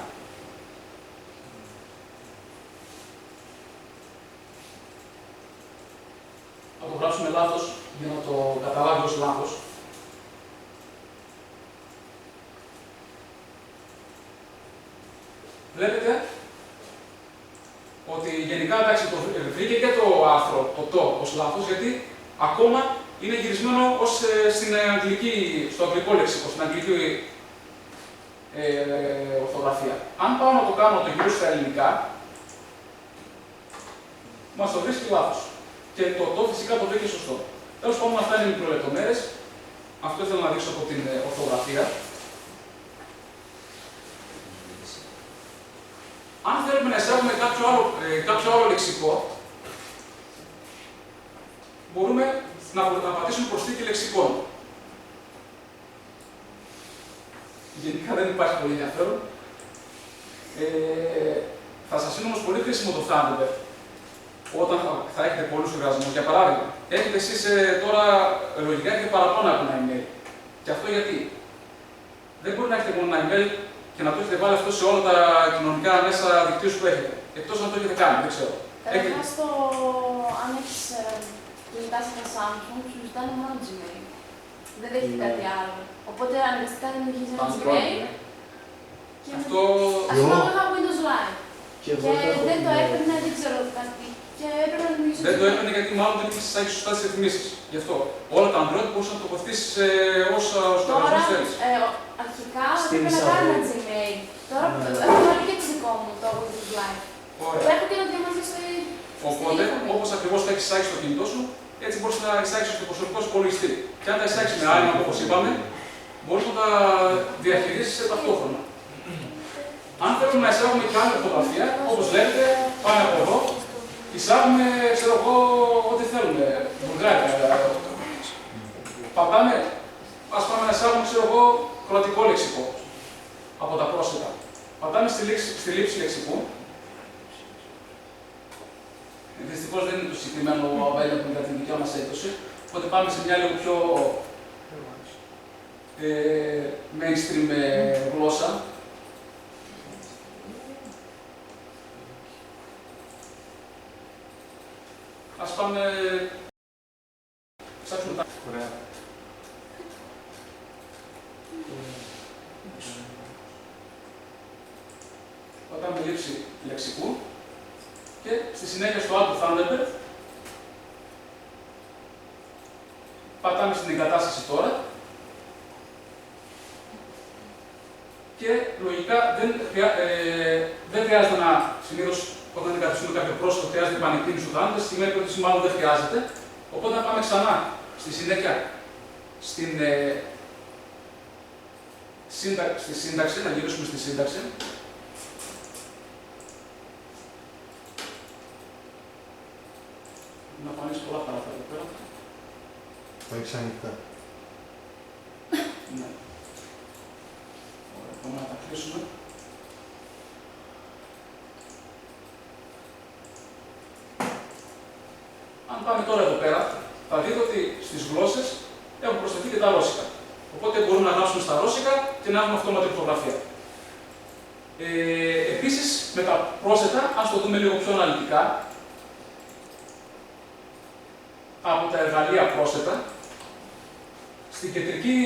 θα το γράψουμε λάθος για να το καταλάβει ως λάθος. Βλέπετε ότι γενικά εντάξει, το βρήκε και το άρθρο, το ως λάθος, γιατί ακόμα είναι γυρισμένο ως στο αγγλικό λεξικό, στην αγγλική ορθογραφία. Αν πάω να το κάνω το γύρω στα ελληνικά, μας το βρίσκει λάθος. Και το φυσικά το βρήκε σωστό. Τέλος πάντων, αυτά είναι μικρολεπτομέρειες. Αυτό ήθελα να δείξω από την ορθογραφία. Αν θέλουμε να εισάγουμε κάποιο άλλο λεξικό, μπορούμε να πατήσουμε προσθήκη λεξικών. Γενικά δεν υπάρχει πολύ ενδιαφέρον. Θα σας είναι όμως πολύ χρήσιμο το Thunderbird όταν θα έχετε πολλούς εργασμούς. Για παράδειγμα, έχετε εσείς τώρα λογικά έχετε παραπάνω από ένα email. Και αυτό γιατί? Δεν μπορεί να έχετε μόνο ένα email και να το έχετε βάλει αυτό σε όλα τα κοινωνικά μέσα δικτύωσης που έχετε. Εκτός αν το έχετε κάνει, δεν ξέρω. Καταρχάς, αν έχεις κινητά σε ένα Samsung, σου ζητάνε μόνο Gmail. Δεν δέχεται κάτι άλλο. Οπότε αναγκαστικά δημιουργείς ένα Gmail. Και αυτό... Ας πούμε, εγώ είχα Windows Live. Και δεν το έπαιρνε, δεν ξέρω κάτι. Και έπρεπε να δημιουργήσω. Δεν το έπαιρνε γιατί μάλλον δεν είχες εισάγει σωστά τις ρυθμίσεις. Γι' αυτό. Όλα τα Android μπορούσαν να τοποθετήσεις όσα οργανισμούς θέλεις. Αρχικά έπρεπε να κάνω ένα Gmail. Τώρα έχω βάλει και το δικό μου το Windows Live. Το έχω και να διαμορφήσω. Οπότε, όπως ακριβώς θα έχεις εισάγει στο κινητό σου, έτσι μπορείς να εισάγεις στο προσωπικό σου υπολογιστή. Και αν τα εισάγεις με iMac, όπως είπαμε, μπορείς να τα διαχειρίζεσαι ταυτόχρονα. Αν θέλουμε να εισάγουμε και άλλη φωτογραφία, όπως βλέπετε, πάμε από εδώ, εισάγουμε, ξέρω εγώ, ό,τι θέλουμε. Μπουργκάκια. Πατάμε, ας πάμε να εισάγουμε, ξέρω εγώ, κροατικό λεξικό από τα πρόσθετα. Πατάμε στη λήψη λεξικού. Δυστυχώς δεν είναι το συγκεκριμένο available για την δικιά μας έκδοση, οπότε πάμε σε μια λίγο πιο mainstream γλώσσα. Ας πάμε... ψάξουμε τα... Ωραία. Πατάμε λήψη λεξικού και στη συνέχεια στο άλλο Thunderbird πατάμε στην εγκατάσταση τώρα και λογικά δεν χρειάζεται να συνήθως όταν εγκαταστούμε κάποιο πρόσωπο χρειάζεται επανεκτίμηση του Thunderbird, στη στιγμή που μάλλον δεν χρειάζεται. Οπότε να πάμε ξανά στη συνέχεια στη σύνταξη, να γυρίσουμε στη σύνταξη. Να πανείς πολλά παράθυρα εδώ πέρα. Το έχεις ανοιχτά. Ναι. Ωραία, πάμε να τα κλείσουμε. Αν πάμε τώρα εδώ πέρα, θα δείτε ότι στις γλώσσες έχουν προσθεθεί και τα ρώσικα. Οπότε μπορούμε να γράψουμε στα ρώσικα και να έχουμε αυτόματη ορθογραφία. Επίσης, με τα πρόσθετα, ας το δούμε λίγο πιο αναλυτικά, από τα εργαλεία πρόσθετα, στην κεντρική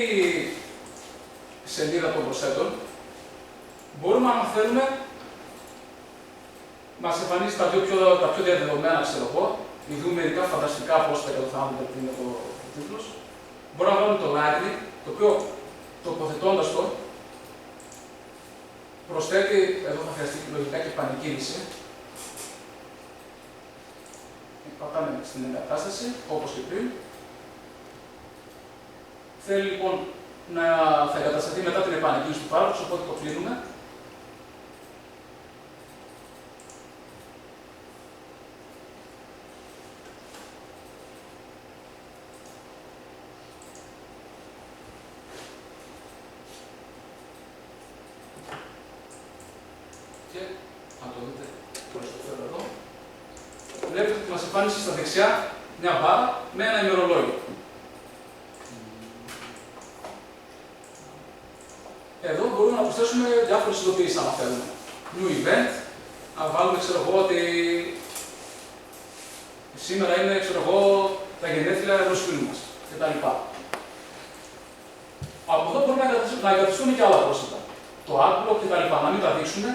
σελίδα των προσθέτων, μπορούμε να θέλουμε, μας εμφανίζει τα πιο διαδεδομένα, ξέρω εγώ, ειδού μερικά φανταστικά πρόσθετα και το θα δούμε τι είναι ο τίτλος. Μπορούμε να βάλουμε το library, το οποίο τοποθετώντας το, προσθέτει, εδώ θα χρειαστεί λογικά και πανηγύριση. Πατάμε στην εγκατάσταση, όπως και πριν. Θέλει λοιπόν να θα εγκατασταθεί μετά την επανεκκίνηση του φάρμακου, οπότε το κλείνουμε. Και αν το δείτε, πώς το φέρω εδώ. Βλέπετε ότι μας εμφάνισε στα δεξιά μια μπάρα με ένα ημερολόγιο. Εδώ μπορούμε να προσθέσουμε διάφορες ειδοποιήσεις αν θέλουμε. New event, να βάλουμε, ξέρω εγώ, ότι σήμερα είναι, ξέρω εγώ, τα γενέθλια ενός φίλου μας κτλ. Από εδώ μπορούμε να εγκαταστούμε και άλλα πρόσθετα. Το adblock κτλ. Να μην τα δείξουμε.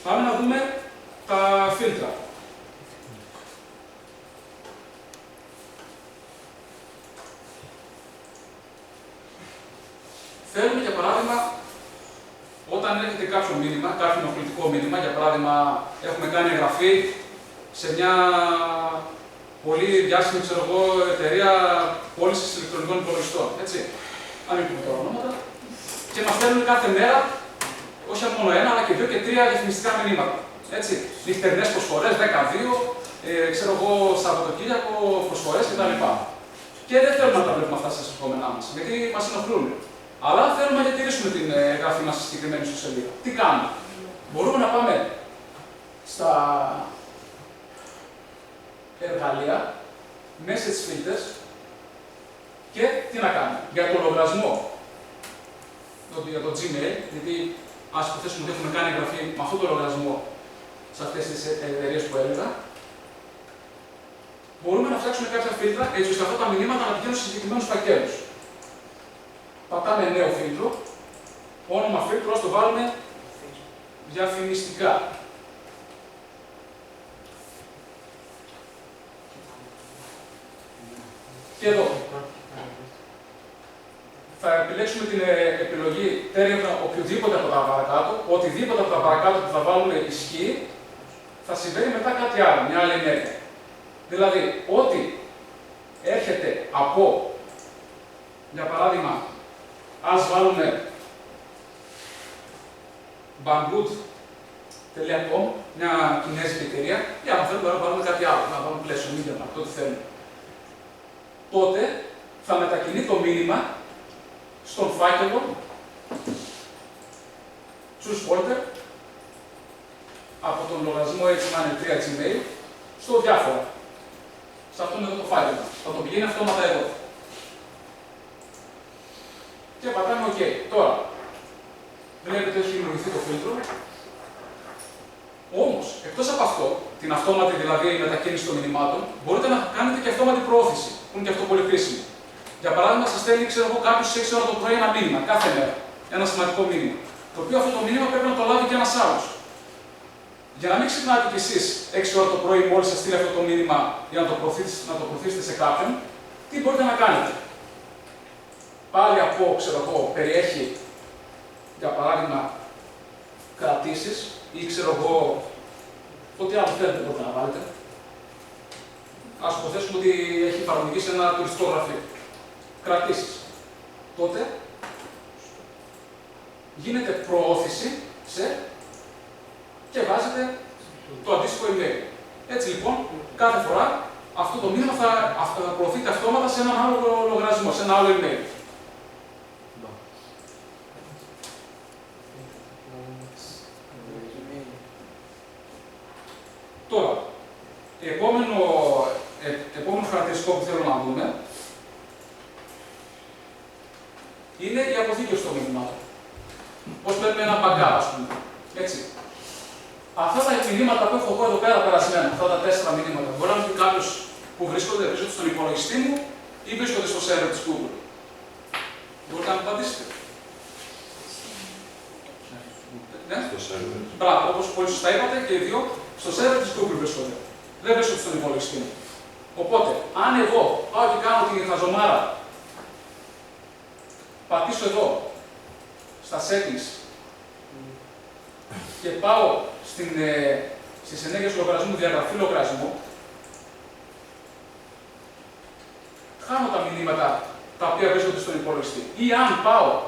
Πάμε να δούμε τα φίλτρα. Θέλουμε, για παράδειγμα, όταν έρχεται κάποιο μήνυμα, κάποιο ενοχλητικό μήνυμα, για παράδειγμα, έχουμε κάνει εγγραφή σε μια πολύ διάσημη, ξέρω εγώ, εταιρεία πώλησης ηλεκτρονικών υπολογιστών. Έτσι. Αν μην πούμε τώρα ονόματα. Και μας στέλνουν κάθε μέρα, όχι μόνο ένα, αλλά και δύο και τρία διαφημιστικά μηνύματα. Έτσι. Νυχτερινές προσφορές, 12, ξέρω εγώ, Σαββατοκύριακο, προσφορές κτλ. Και δεν θέλουμε να τα βλέπουμε αυτά στα συγχώμενά μας, γιατί μας ενοχλούν. Αλλά θέλουμε να διατηρήσουμε την εγγραφή μας στη συγκεκριμένη ιστοσελίδα. Τι κάνουμε? Μπορούμε να πάμε στα εργαλεία, message filters και τι να κάνουμε? Για το λογαριασμό, για το Gmail, γιατί ας υποθέσουμε ότι έχουμε κάνει εγγραφή με αυτό το λογαριασμό σε αυτές τις εταιρείες που έλεγα, μπορούμε να φτιάξουμε κάποια φίλτρα έτσι ώστε αυτά τα μηνύματα να πηγαίνουν σε συγκεκριμένους φακέλους. Πατάμε νέο φίλτρο, όνομα φίλτρο, ας το βάλουμε διαφημιστικά. Και εδώ. Θα επιλέξουμε την επιλογή τέριανα οποιοδήποτε από τα παρακάτω, οτιδήποτε από τα παρακάτω που θα βάλουμε ισχύει, θα συμβαίνει μετά κάτι άλλο, μια άλλη ενέργεια. Δηλαδή, ό,τι έρχεται από, για παράδειγμα, ας βάλουμε banggood.com, μια κινέζικη εταιρεία, ή αν θέλουμε να βάλουμε κάτι άλλο, να βάλουμε πλαίσιο, media, αυτό τι θέλουμε. Τότε θα μετακινεί το μήνυμα στον φάκελο choose folder από τον λογαριασμό HTML3 Gmail στο διάφορα. Σε αυτόν εδώ το φάκελο. Θα το πηγαίνει αυτόματα εδώ. Και πατάμε OK. Τώρα, βλέπετε ότι έχει δημιουργηθεί το φίλτρο. Όμως, εκτός από αυτό, την αυτόματη δηλαδή μετακίνηση των μηνυμάτων, μπορείτε να κάνετε και αυτόματη προώθηση, που είναι και αυτό πολύ κρίσιμο. Για παράδειγμα, σας στέλνει, ξέρω εγώ, κάποιος στις 6 ώρα το πρωί ένα μήνυμα, κάθε μέρα. Ένα σημαντικό μήνυμα. Το οποίο αυτό το μήνυμα πρέπει να το λάβει και ένας άλλος. Για να μην ξυπνάτε κι εσείς 6 ώρα το πρωί, μόλις σας στείλει αυτό το μήνυμα για να το προωθήσετε σε κάποιον, τι μπορείτε να κάνετε? Πάλι από, ξέρω εγώ, περιέχει, για παράδειγμα, κρατήσεις ή ξέρω εγώ, ό,τι άλλο θέλετε μπορείτε να βάλετε. Ας υποθέσουμε ότι έχει παραμονική σε ένα τουριστικό γραφείο. Κρατήσεις. Τότε γίνεται προώθηση και βάζετε το αντίστοιχο email. Έτσι λοιπόν, κάθε φορά αυτό το μήνυμα θα προωθείται αυτόματα σε έναν άλλο λογαριασμό, σε ένα άλλο email. Τώρα, επόμενο χαρακτηριστικό που θέλω να δούμε είναι η αποθήκευση των μηνυμάτων. Πώς παίρνουμε ένα backup, ας πούμε. Έτσι. Αυτά τα μηνύματα που έχω εγώ εδώ πέρα περασμένα, αυτά τα 4 μηνύματα, μπορεί να μου πει κάποιος που βρίσκονται στον υπολογιστή μου ή βρίσκονται στο σερβερ της Google. Μπορείτε να μου απαντήσετε. Ναι. Στο σερβερ. Μπράβο, όπως πολύ σωστά είπατε και οι δύο, στο σερβερ της Google βρίσκονται. Δεν βρίσκονται στον υπολογιστή μου. Οπότε, αν εγώ πάω και κάνω την χαζομάρα, πατήσω εδώ, στα settings, και πάω στις ενέργειες λογαριασμού, διαγραφή λογαριασμού, χάνω τα μηνύματα τα οποία βρίσκονται στον υπολογιστή. Ή αν πάω,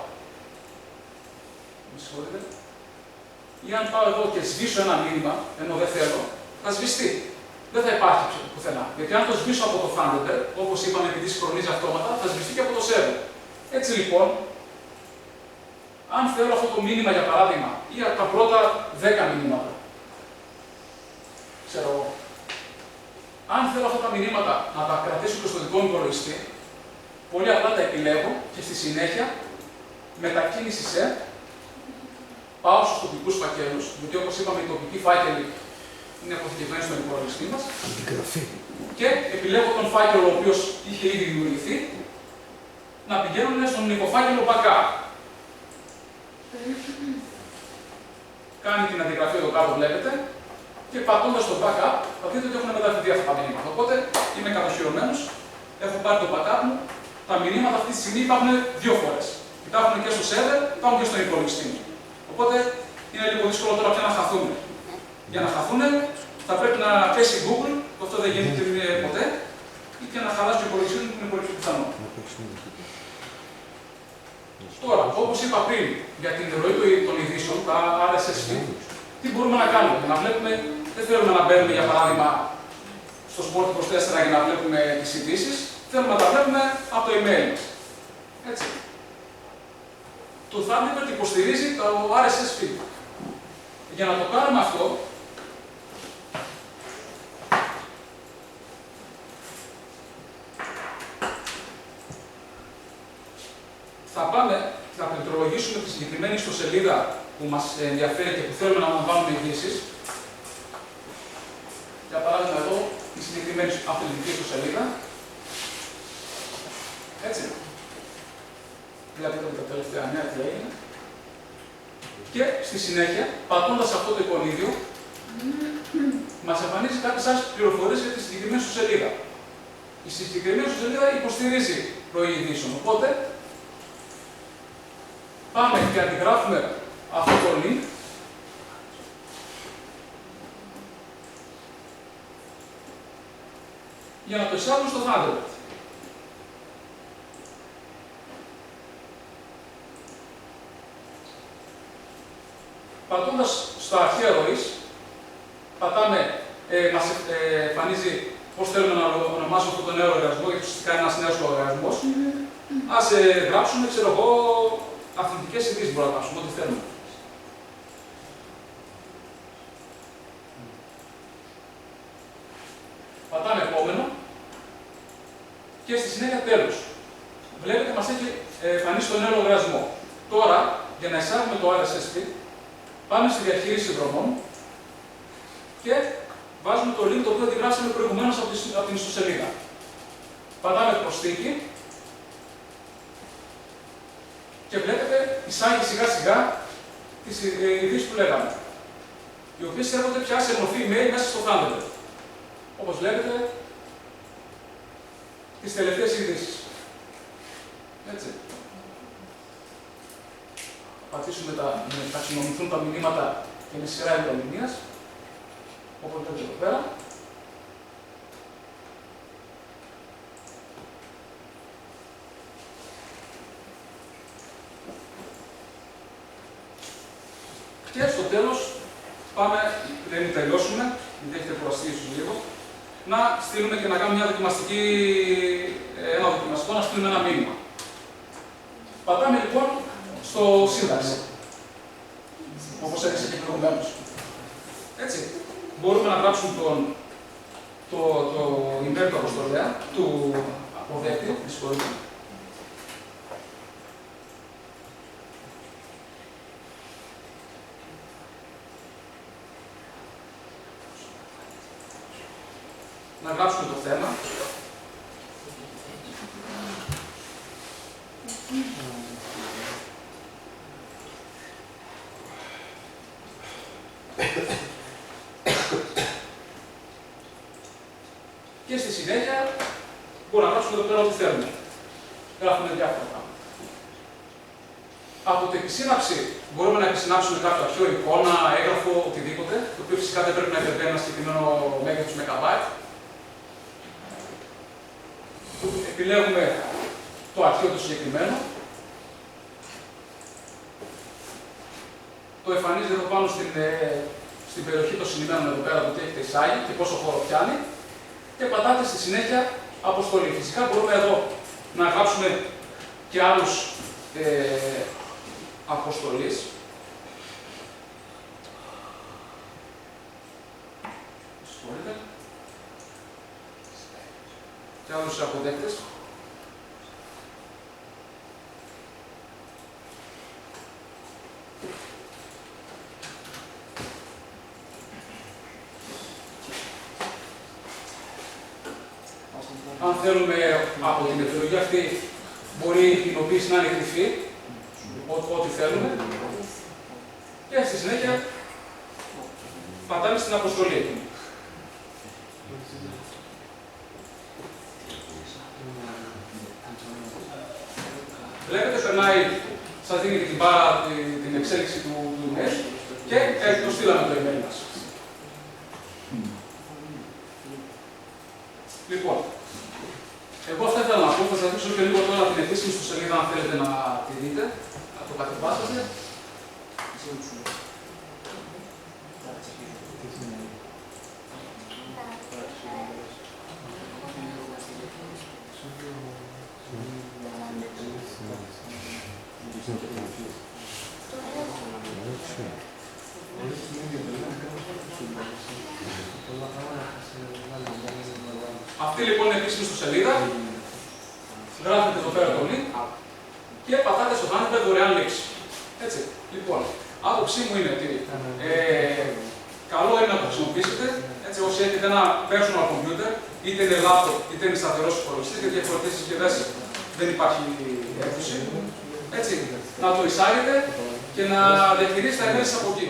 ή αν πάω εδώ και σβήσω ένα μήνυμα, ενώ δεν θέλω, θα σβηστεί. Δεν θα υπάρχει πουθενά. Γιατί αν το σβήσω από το Thunderbird, όπως είπαμε, επειδή συγχρονίζει αυτόματα, θα σβηστεί και από το server. Έτσι λοιπόν, αν θέλω αυτό το μήνυμα για παράδειγμα, ή τα πρώτα 10 μηνύματα, ξέρω εγώ, αν θέλω αυτά τα μηνύματα να τα κρατήσω και στο δικό μου υπολογιστή, πολύ απλά τα επιλέγω και στη συνέχεια, μετακίνηση σε, πάω στους τοπικούς φακέλους, γιατί όπως είπαμε, οι τοπικοί φάκελοι είναι αποθηκευμένοι στον υπολογιστή μας, και επιλέγω τον φάκελο ο οποίος είχε ήδη δημιουργηθεί, να πηγαίνουν στον υποφάκελο backup. Κάνει την αντιγραφή εδώ κάτω, βλέπετε, και πατώντας το backup, θα δείτε ότι έχουν μεταφερθεί αυτά τα μηνύματα. Οπότε είμαι κατοχυρωμένος, έχω πάρει το backup μου, τα μηνύματα αυτή τη στιγμή υπάρχουν 2 φορές. Υπάρχουν και στο server, υπάρχουν και στον υπολογιστή μου. Οπότε είναι λίγο δύσκολο τώρα πια να χαθούν. Για να χαθούν, θα πρέπει να πέσει η Google, που αυτό δεν γίνεται ποτέ, ή και να χαλάσει το υπολογιστή μου, που είναι πολύ πιο πιθανό. Τώρα, όπως είπα πριν, για την ροή των ειδήσεων, τα RSS feed, τι μπορούμε να κάνουμε. Να βλέπουμε, δεν θέλουμε να μπαίνουμε, για παράδειγμα, στο Sport 24 για να βλέπουμε τις ειδήσεις, θέλουμε να τα βλέπουμε από το email μας. Έτσι. Το Thunderbird υποστηρίζει το RSS feed. Για να το κάνουμε αυτό, θα πληκτρολογήσουμε τη συγκεκριμένη ιστοσελίδα που μας ενδιαφέρει και που θέλουμε να αναβάλουμε ειδήσεις. Για παράδειγμα, εδώ η συγκεκριμένη αυτοκινητική ιστοσελίδα. Έτσι. Βλέπετε τα τελευταία νέα τι έγινε. Και στη συνέχεια, πατώντας αυτό το εικονίδιο, μας εμφανίζει κάποιες άλλες πληροφορίες για τη συγκεκριμένη ιστοσελίδα. Η συγκεκριμένη ιστοσελίδα υποστηρίζει ροή ειδήσεων. Οπότε, πάμε και αντιγράφουμε αυτό το link για να το εισάγουμε στο Thunderbird. Πατώντας στα αρχεία ροής, πατάμε, μας εμφανίζει πώς θέλουμε να ονομάσουμε αυτό το νέο λογαριασμό, γιατί ουσιαστικά είναι ένας νέος λογαριασμός. Ας γράψουμε, ξέρω εγώ, αθλητικές ειδήσεις, μπορούμε να γράψουμε, ό,τι θέλουμε. Πατάμε επόμενο και στη συνέχεια τέλος. Βλέπετε, μας έχει εμφανίσει το νέο λογαριασμό. Τώρα, για να εισάγουμε το RSS feed, πάμε στη διαχείριση δρομών και βάζουμε το link το οποίο αντιγράψαμε προηγουμένως από την ιστοσελίδα. Πατάμε προσθήκη και βλέπετε, εισάγει σιγά σιγά τις ειδήσεις που λέγαμε, οι οποίες έρχονται πια σε μορφή email μέσα στο Thunderbird. Όπως βλέπετε, τις τελευταίες ειδήσεις. Έτσι. Πατήσουμε να ταξινομηθούν τα μηνύματα και με σειρά ημερομηνίας, όπως βλέπετε εδώ πέρα. Και στο τέλος, πάμε, πριν τελειώσουμε, γιατί έχετε κουραστεί ίσως λίγο, να στείλουμε και να κάνουμε ένα δοκιμαστικό, να στείλουμε ένα μήνυμα. Πατάμε λοιπόν στο σύνταξη, όπως έδειξε και προηγουμένως. Έτσι, μπορούμε να γράψουμε το email του αποστολέα, του αποδέκτη, με συγχωρείτε. Να γράψουμε το θέμα. Και στη συνέχεια μπορούμε να γράψουμε εδώ πέρα ό,τι θέλουμε. Γράφουμε διάφορα πράγματα. Από την επισύναψη μπορούμε να επισυνάψουμε κάποιο αρχείο, εικόνα, έγγραφο, οτιδήποτε, το οποίο φυσικά δεν πρέπει να υπερβαίνει ένα συγκεκριμένο μέγεθος MB. Επιλέγουμε το αρχείο το συγκεκριμένο. Το εμφανίζεται εδώ πάνω στην περιοχή των συνημένων εδώ πέρα που έχετε εισάγει και πόσο χώρο πιάνει. Και πατάτε στη συνέχεια αποστολή. Φυσικά μπορούμε εδώ να γράψουμε και άλλους αποστολής. Και άλλους αποδέκτες. Αν θέλουμε από την επιλογή αυτή, μπορεί η κοινοποίηση να είναι κρυφή, ό,τι θέλουμε. Και στη συνέχεια πατάμε στην αποστολή. Βλέπετε, περνάει, σας δίνει και την μπάρα, την εξέλιξη του email και το στείλαμε το email μας. Λοιπόν, εγώ αυτά ήθελα να πω, θα σας δείξω και λίγο τώρα την επίσημη στο σελίδα, αν θέλετε να τη δείτε, να το κατεβάσετε. Αυτή λοιπόν είναι επίσημη στο σελίδα. Γράφετε εδώ πέρα το link και πατάτε στο Thunderbird δωρεάν λήξη. Έτσι. Λοιπόν, άποψή μου είναι ότι καλό είναι να το χρησιμοποιήσετε. Έτσι, όσοι έχετε ένα personal computer, είτε είναι laptop είτε είναι σταθερός υπολογιστής, γιατί διαφορετικές συσκευές δεν υπάρχει έκδοση. Έτσι, να το εισάγετε και να διαχειρίζετε τα email από εκεί.